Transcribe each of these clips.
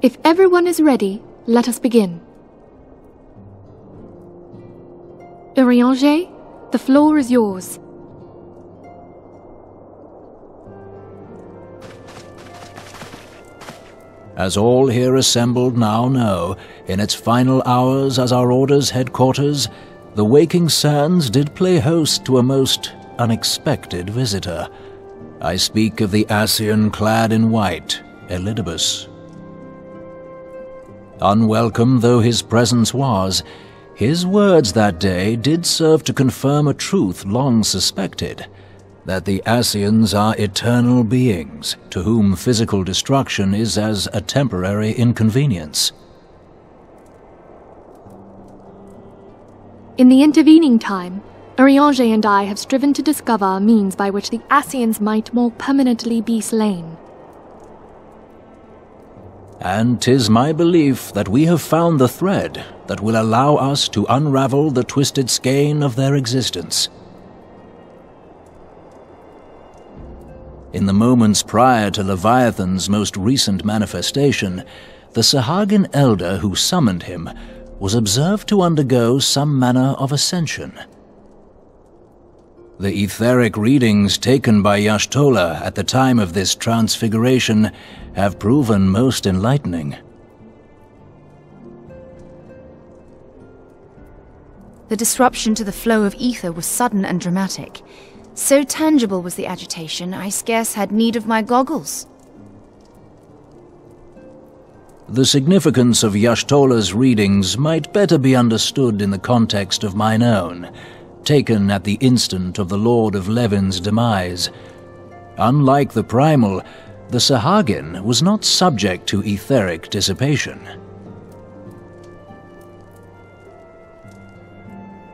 If everyone is ready, let us begin. Urianger, the floor is yours. As all here assembled now know, in its final hours as our Order's headquarters, the waking sands did play host to a most unexpected visitor. I speak of the Ascian clad in white, Elidibus. Unwelcome though his presence was, his words that day did serve to confirm a truth long suspected, that the Ascians are eternal beings, to whom physical destruction is as a temporary inconvenience. In the intervening time, Urianger and I have striven to discover a means by which the Ascians might more permanently be slain. And 'tis my belief that we have found the thread that will allow us to unravel the twisted skein of their existence. In the moments prior to Leviathan's most recent manifestation, the Sahagin elder who summoned him was observed to undergo some manner of ascension. The etheric readings taken by Y'shtola at the time of this transfiguration have proven most enlightening. The disruption to the flow of ether was sudden and dramatic. So tangible was the agitation, I scarce had need of my goggles. The significance of Y'shtola's readings might better be understood in the context of mine own, taken at the instant of the Lord of Levin's demise. Unlike the primal, the Sahagin was not subject to etheric dissipation.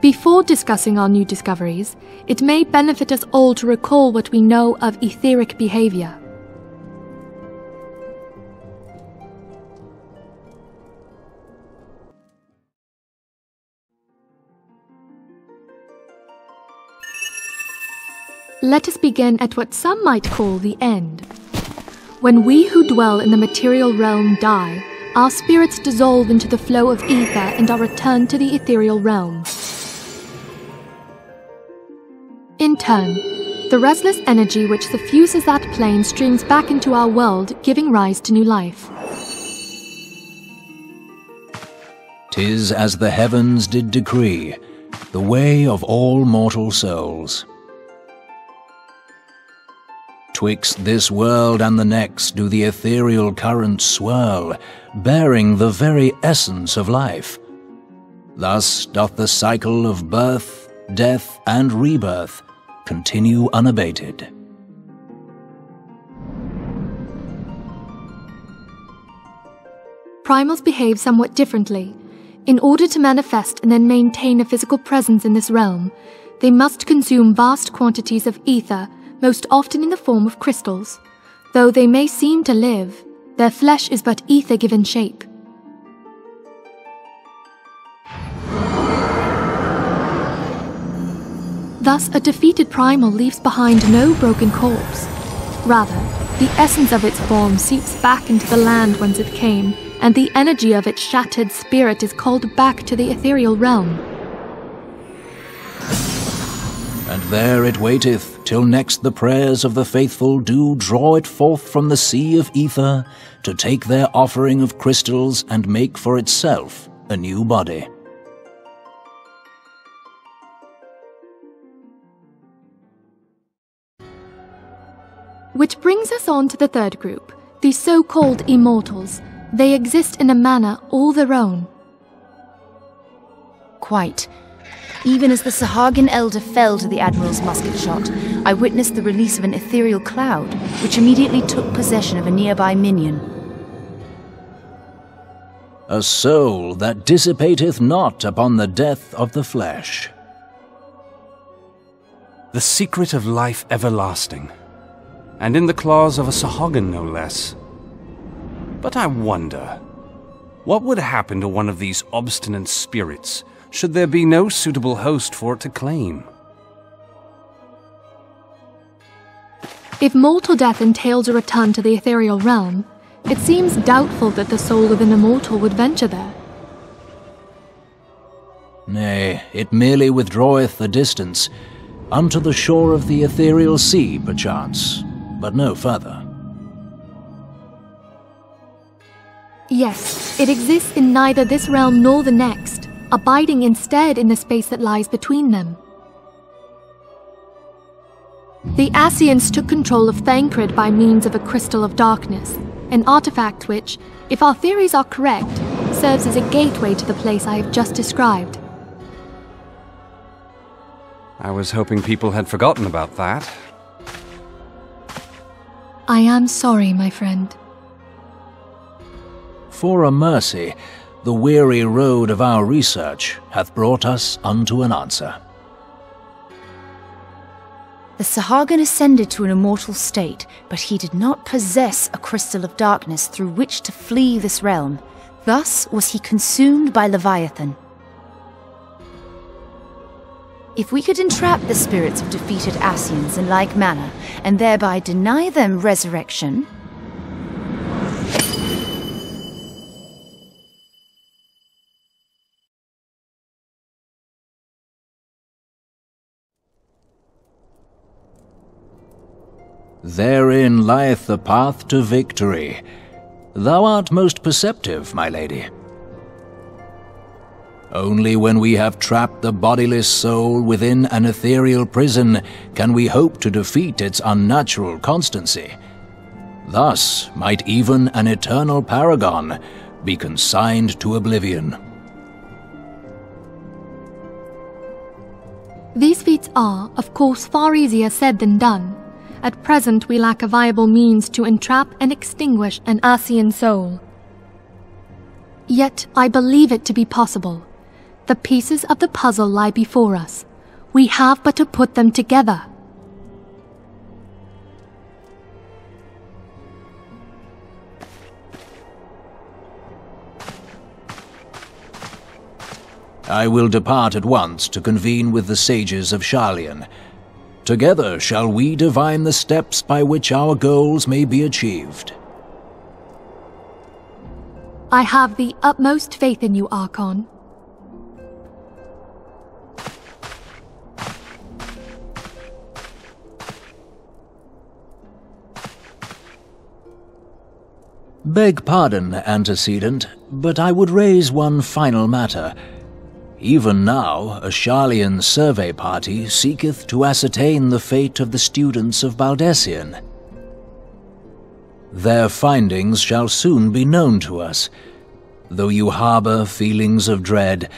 Before discussing our new discoveries, it may benefit us all to recall what we know of etheric behavior. Let us begin at what some might call the end. When we who dwell in the material realm die, our spirits dissolve into the flow of ether and are returned to the ethereal realm. In turn, the restless energy which suffuses that plane streams back into our world, giving rise to new life. 'Tis as the heavens did decree, the way of all mortal souls. Twixt this world and the next do the ethereal currents swirl, bearing the very essence of life. Thus doth the cycle of birth, death, and rebirth continue unabated. Primals behave somewhat differently. In order to manifest and then maintain a physical presence in this realm, they must consume vast quantities of ether, most often in the form of crystals. Though they may seem to live, their flesh is but ether given shape. Thus, a defeated primal leaves behind no broken corpse. Rather, the essence of its form seeps back into the land whence it came, and the energy of its shattered spirit is called back to the ethereal realm. And there it waiteth, till next the prayers of the faithful do draw it forth from the sea of ether, to take their offering of crystals and make for itself a new body. Which brings us on to the third group, the so-called immortals. They exist in a manner all their own. Quite. Even as the Sahagin elder fell to the Admiral's musket shot, I witnessed the release of an ethereal cloud, which immediately took possession of a nearby minion. A soul that dissipateth not upon the death of the flesh. The secret of life everlasting, and in the claws of a Sahagin no less. But I wonder, what would happen to one of these obstinate spirits should there be no suitable host for it to claim? If mortal death entails a return to the ethereal realm, It seems doubtful that the soul of an immortal would venture there. Nay, it merely withdraweth a distance, unto the shore of the ethereal sea, perchance, but no further. Yes, it exists in neither this realm nor the next, abiding instead in the space that lies between them. The Ascians took control of Thancred by means of a crystal of darkness, an artifact which, if our theories are correct, serves as a gateway to the place I have just described. I was hoping people had forgotten about that. I am sorry, my friend. For a mercy, the weary road of our research hath brought us unto an answer. The Sahagin ascended to an immortal state, but he did not possess a crystal of darkness through which to flee this realm. Thus was he consumed by Leviathan. If we could entrap the spirits of defeated Ascians in like manner, and thereby deny them resurrection... Therein lieth the path to victory. Thou art most perceptive, my lady. Only when we have trapped the bodiless soul within an ethereal prison can we hope to defeat its unnatural constancy. Thus might even an eternal paragon be consigned to oblivion. These feats are, of course, far easier said than done. At present, we lack a viable means to entrap and extinguish an Ascian soul. Yet, I believe it to be possible. The pieces of the puzzle lie before us. We have but to put them together. I will depart at once to convene with the sages of Sharlayan. Together shall we divine the steps by which our goals may be achieved. I have the utmost faith in you, Archon. Beg pardon, antecedent, but I would raise one final matter. Even now, a Sharlayan survey party seeketh to ascertain the fate of the students of Baldessian. Their findings shall soon be known to us. Though you harbor feelings of dread,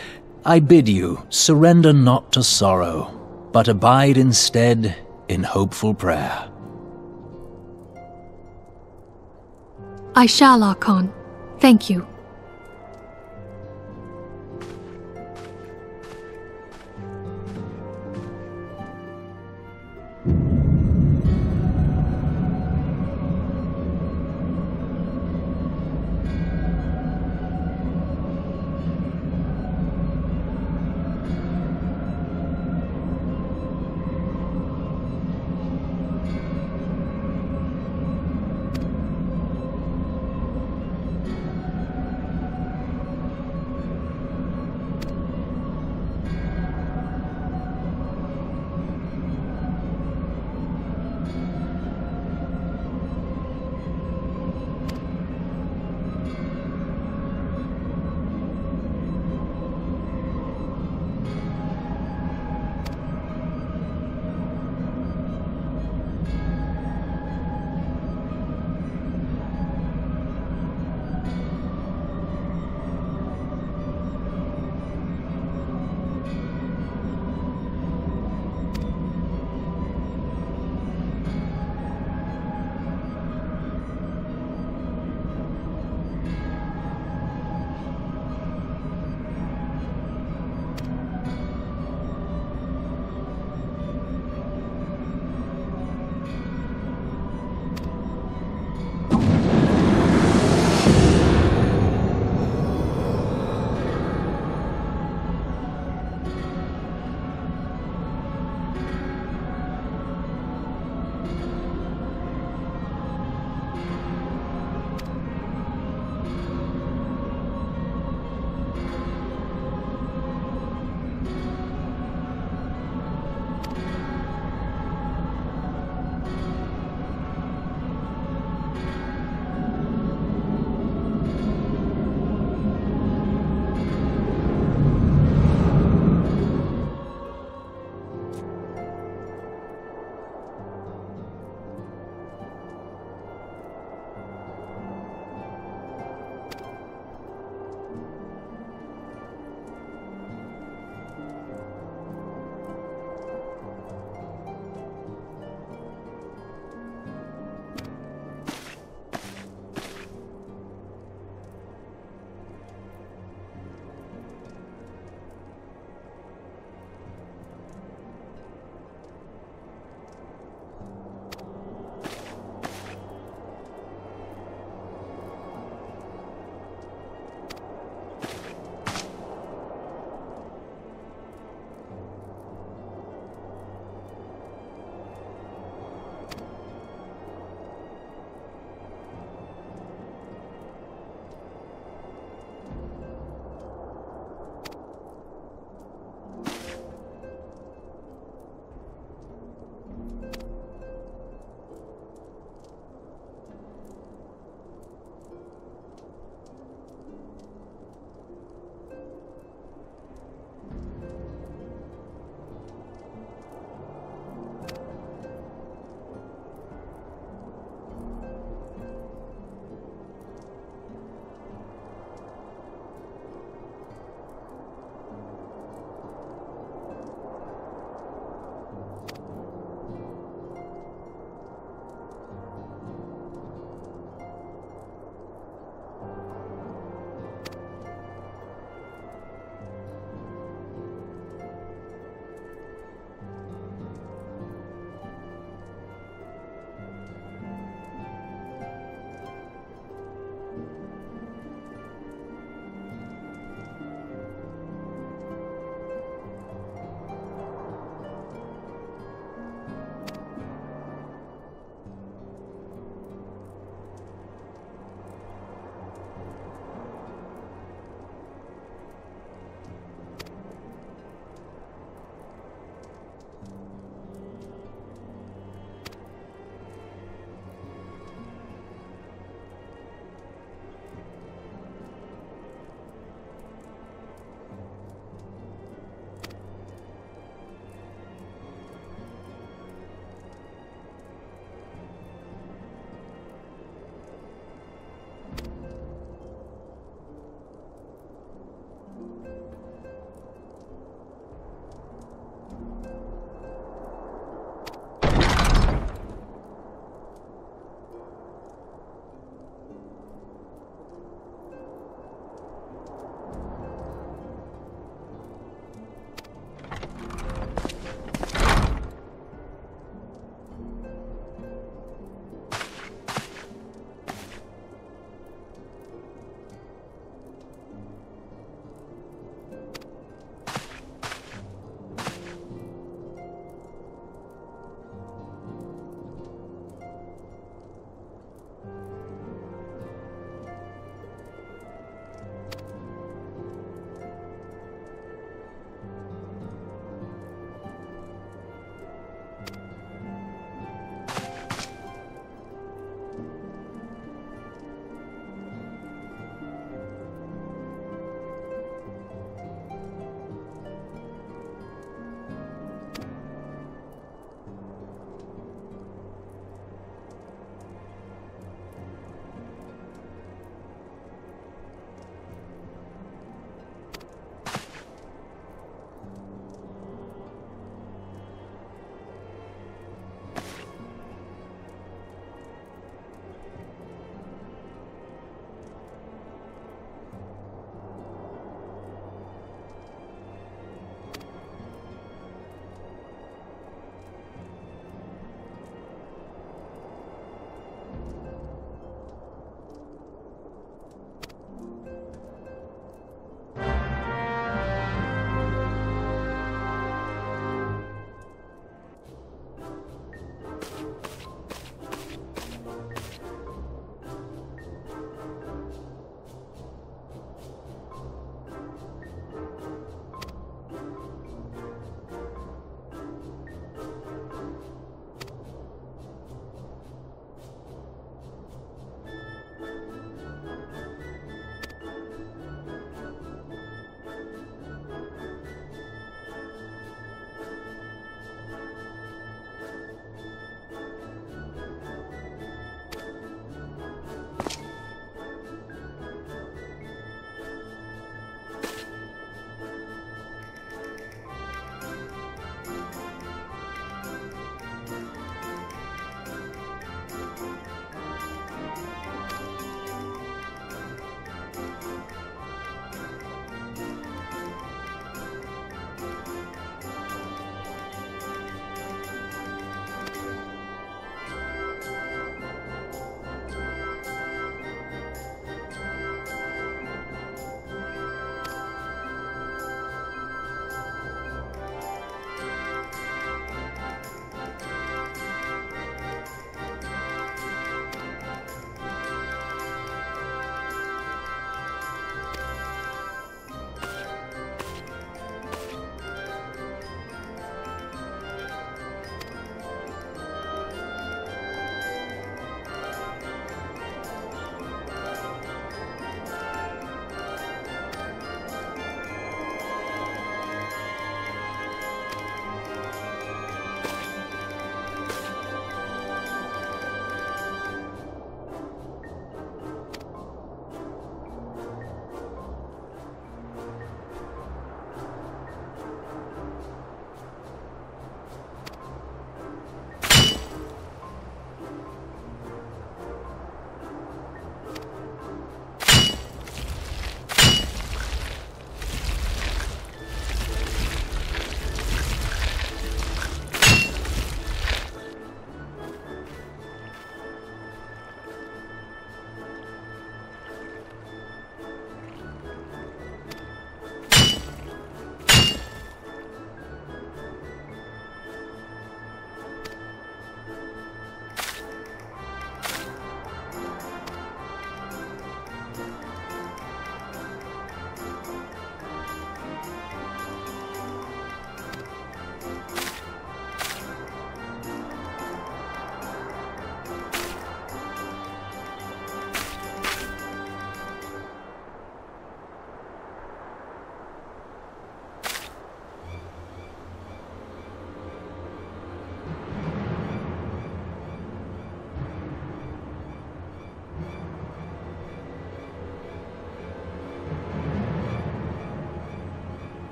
I bid you surrender not to sorrow, but abide instead in hopeful prayer. I shall, Archon. Thank you.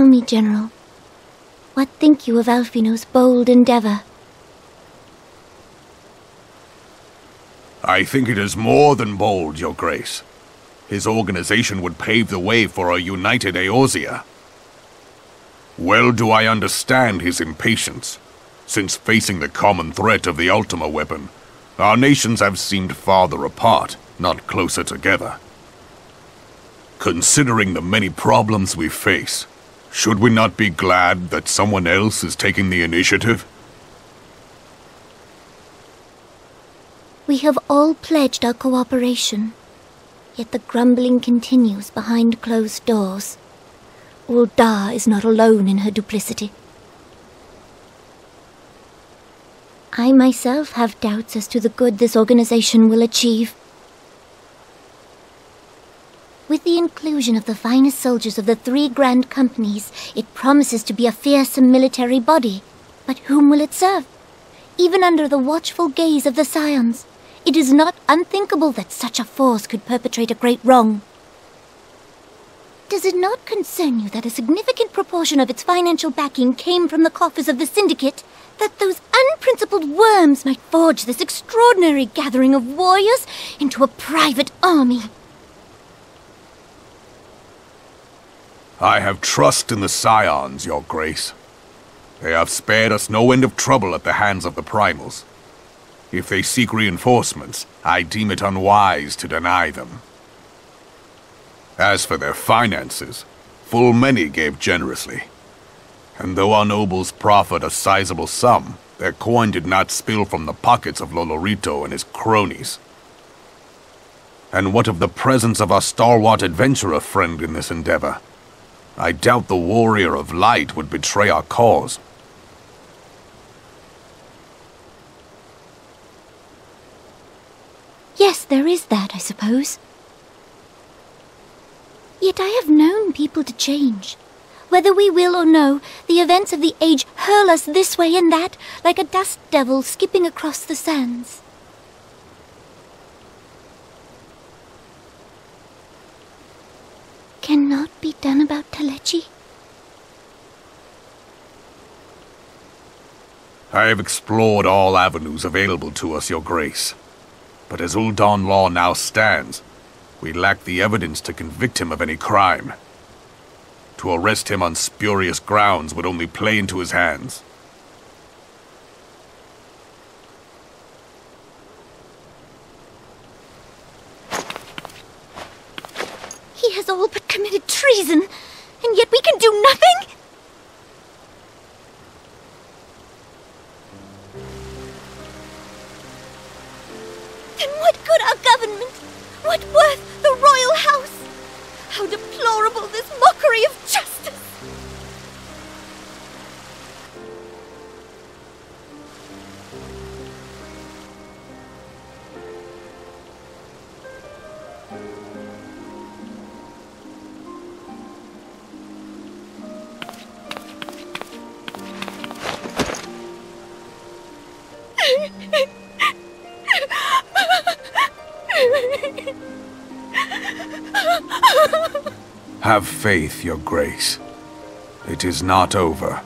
Tell me, General, what think you of Alphinaud's bold endeavor? I think it is more than bold, Your Grace. His organization would pave the way for a united Eorzea. Well do I understand his impatience, since facing the common threat of the Ultima weapon, our nations have seemed farther apart, not closer together. Considering the many problems we face, should we not be glad that someone else is taking the initiative? We have all pledged our cooperation, yet the grumbling continues behind closed doors. Ul'dah is not alone in her duplicity. I myself have doubts as to the good this organization will achieve. With the inclusion of the finest soldiers of the 3 grand companies, it promises to be a fearsome military body. But whom will it serve? Even under the watchful gaze of the Scions, it is not unthinkable that such a force could perpetrate a great wrong. Does it not concern you that a significant proportion of its financial backing came from the coffers of the Syndicate? That those unprincipled worms might forge this extraordinary gathering of warriors into a private army? I have trust in the Scions, Your Grace. They have spared us no end of trouble at the hands of the Primals. If they seek reinforcements, I deem it unwise to deny them. As for their finances, full many gave generously. And though our nobles proffered a sizable sum, their coin did not spill from the pockets of Lolorito and his cronies. And what of the presence of our stalwart adventurer friend in this endeavor? I doubt the Warrior of Light would betray our cause. Yes, there is that, I suppose. Yet I have known people to change. Whether we will or no, the events of the age hurl us this way and that, like a dust devil skipping across the sands. Cannot be done about Telechi? I have explored all avenues available to us, Your Grace. But as Ul'dah law now stands, we lack the evidence to convict him of any crime. To arrest him on spurious grounds would only play into his hands. He has all but committed treason, and yet we can do nothing? Then what good our government? What worth the royal house? How deplorable this mockery of justice! Have faith, Your Grace. It is not over.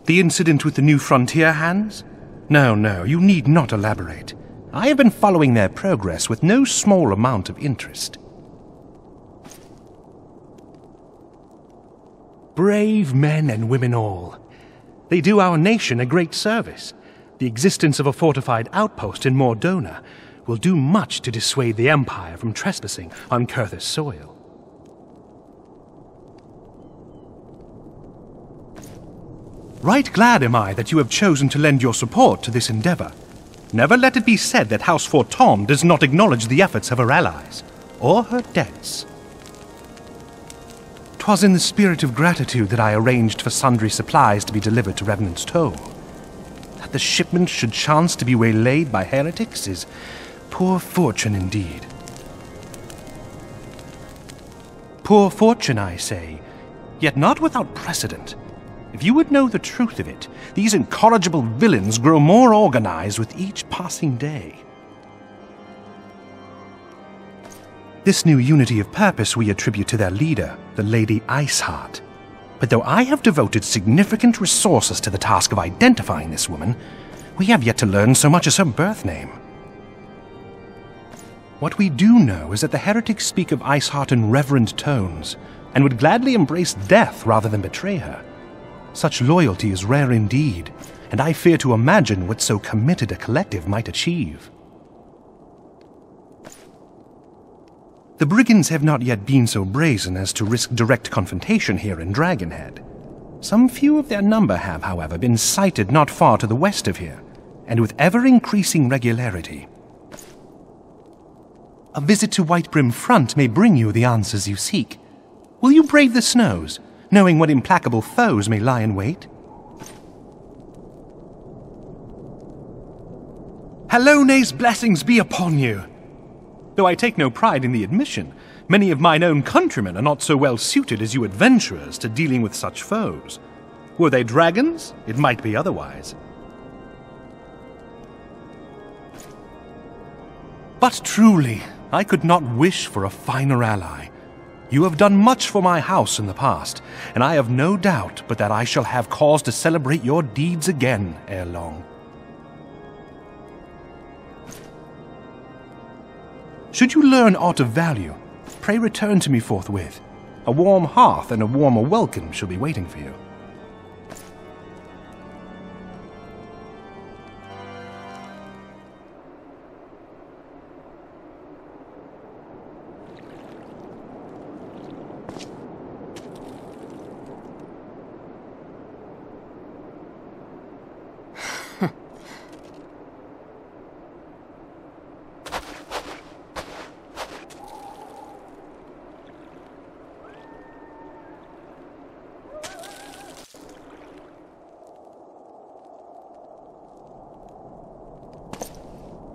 The incident with the new frontier hands? No, you need not elaborate. I have been following their progress with no small amount of interest. Brave men and women all. They do our nation a great service. The existence of a fortified outpost in Mordona will do much to dissuade the Empire from trespassing on Kurthus soil. Right glad am I that you have chosen to lend your support to this endeavor. Never let it be said that House Forton does not acknowledge the efforts of her allies, or her debts. 'Twas in the spirit of gratitude that I arranged for sundry supplies to be delivered to Revenant's Toll. That the shipment should chance to be waylaid by heretics is poor fortune indeed. Poor fortune, I say, yet not without precedent. If you would know the truth of it, these incorrigible villains grow more organized with each passing day. This new unity of purpose we attribute to their leader, the Lady Iceheart. But though I have devoted significant resources to the task of identifying this woman, we have yet to learn so much as her birth name. What we do know is that the heretics speak of Iceheart in reverent tones, and would gladly embrace death rather than betray her. Such loyalty is rare indeed, and I fear to imagine what so committed a collective might achieve. The brigands have not yet been so brazen as to risk direct confrontation here in Dragonhead. Some few of their number have, however, been sighted not far to the west of here, and with ever-increasing regularity. A visit to Whitebrim Front may bring you the answers you seek. Will you brave the snows, knowing what implacable foes may lie in wait? Hallone's blessings be upon you! Though I take no pride in the admission, many of mine own countrymen are not so well suited as you adventurers to dealing with such foes. Were they dragons, it might be otherwise. But truly, I could not wish for a finer ally. You have done much for my house in the past, and I have no doubt but that I shall have cause to celebrate your deeds again ere long. Should you learn aught of value, pray return to me forthwith. A warm hearth and a warmer welcome shall be waiting for you.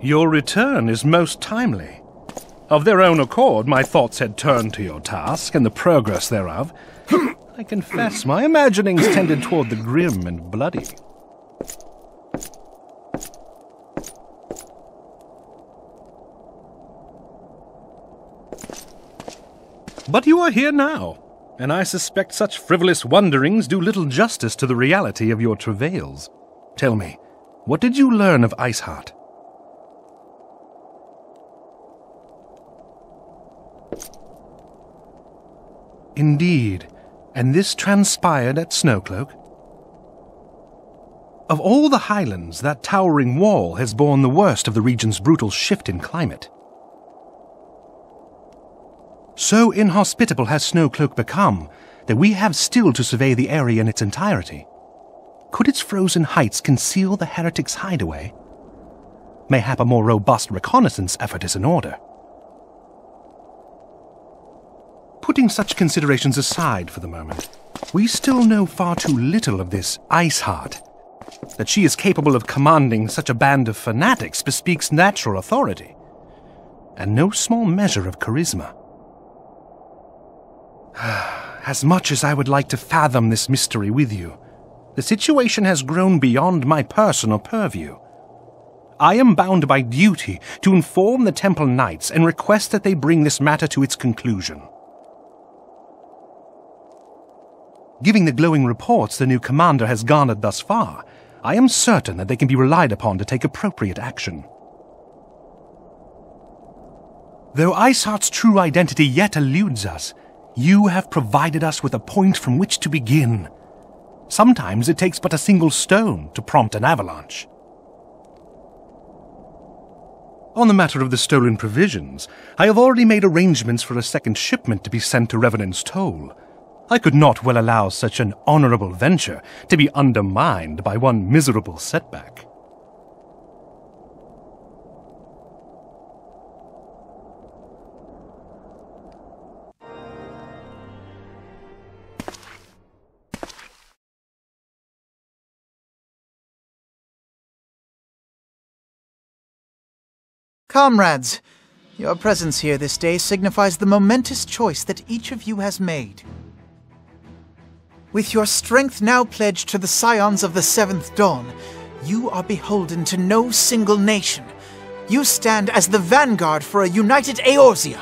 Your return is most timely. Of their own accord, my thoughts had turned to your task and the progress thereof. I confess my imaginings tended toward the grim and bloody. But you are here now, and I suspect such frivolous wonderings do little justice to the reality of your travails. Tell me, what did you learn of Iceheart? Indeed, and this transpired at Snowcloak? Of all the highlands, that towering wall has borne the worst of the region's brutal shift in climate. So inhospitable has Snowcloak become that we have still to survey the area in its entirety. Could its frozen heights conceal the heretics' hideaway? Mayhap a more robust reconnaissance effort is in order. Putting such considerations aside for the moment, we still know far too little of this Iceheart. That she is capable of commanding such a band of fanatics bespeaks natural authority, and no small measure of charisma. As much as I would like to fathom this mystery with you, the situation has grown beyond my personal purview. I am bound by duty to inform the Temple Knights and request that they bring this matter to its conclusion. Giving the glowing reports the new commander has garnered thus far, I am certain that they can be relied upon to take appropriate action. Though Iceheart's true identity yet eludes us, you have provided us with a point from which to begin. Sometimes it takes but a single stone to prompt an avalanche. On the matter of the stolen provisions, I have already made arrangements for a second shipment to be sent to Revenant's Toll. I could not well allow such an honorable venture to be undermined by one miserable setback. Comrades, your presence here this day signifies the momentous choice that each of you has made. With your strength now pledged to the Scions of the Seventh Dawn, you are beholden to no single nation. You stand as the vanguard for a united Eorzea.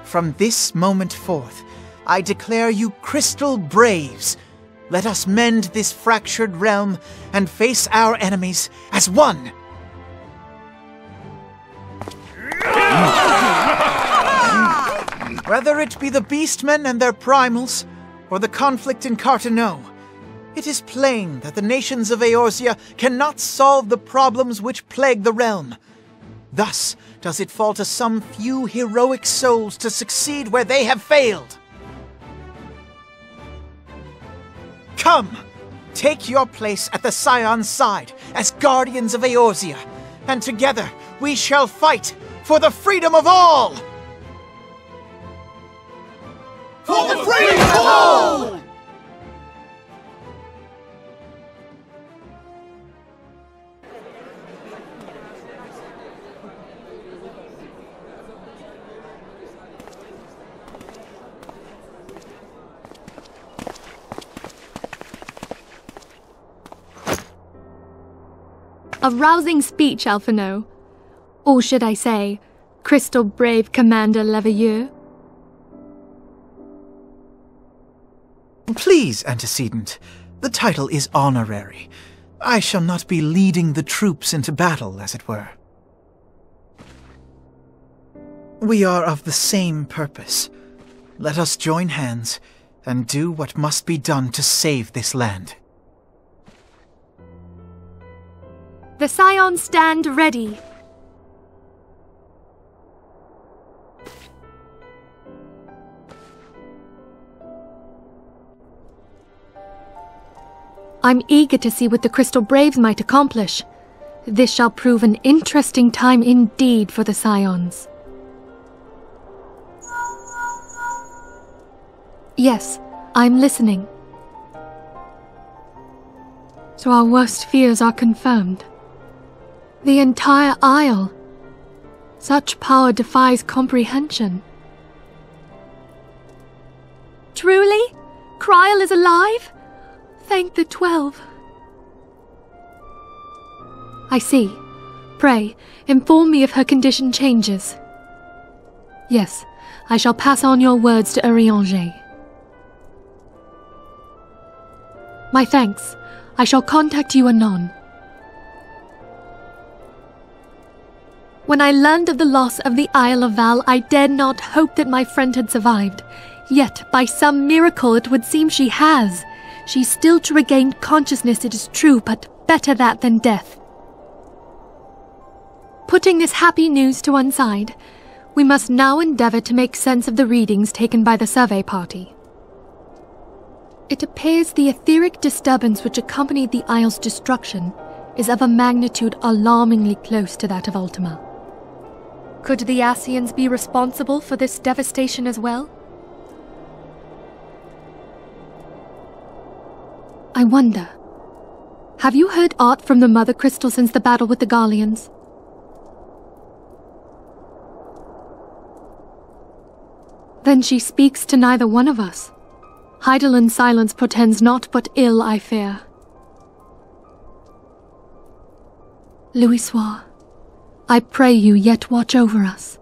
From this moment forth, I declare you Crystal Braves. Let us mend this fractured realm and face our enemies as one. Whether it be the Beastmen and their primals, or the conflict in Carteneau, it is plain that the nations of Eorzea cannot solve the problems which plague the realm. Thus does it fall to some few heroic souls to succeed where they have failed. Come, take your place at the Scion's side as guardians of Eorzea, and together we shall fight for the freedom of all! For the freedom of all! A rousing speech, Alphinaud. Or should I say, Crystal Brave Commander Leveilleur? Please, antecedent. The title is honorary. I shall not be leading the troops into battle, as it were. We are of the same purpose. Let us join hands and do what must be done to save this land. The Scions stand ready. I'm eager to see what the Crystal Braves might accomplish. This shall prove an interesting time indeed for the Scions. Yes, I'm listening. So our worst fears are confirmed. The entire Isle. Such power defies comprehension. Truly? Kryll is alive? Thank the 12. I see. Pray, inform me if her condition changes. Yes, I shall pass on your words to Urianger. My thanks. I shall contact you anon. When I learned of the loss of the Isle of Val, I dared not hope that my friend had survived. Yet, by some miracle, it would seem she has. She's still to regain consciousness, it is true, but better that than death. Putting this happy news to one side, we must now endeavour to make sense of the readings taken by the survey party. It appears the etheric disturbance which accompanied the Isle's destruction is of a magnitude alarmingly close to that of Ultima. Could the Ascians be responsible for this devastation as well? I wonder, have you heard aught from the Mother Crystal since the battle with the Garleans? Then she speaks to neither one of us. Heidelin's silence portends naught but ill, I fear. Louis Soir, I pray you yet watch over us.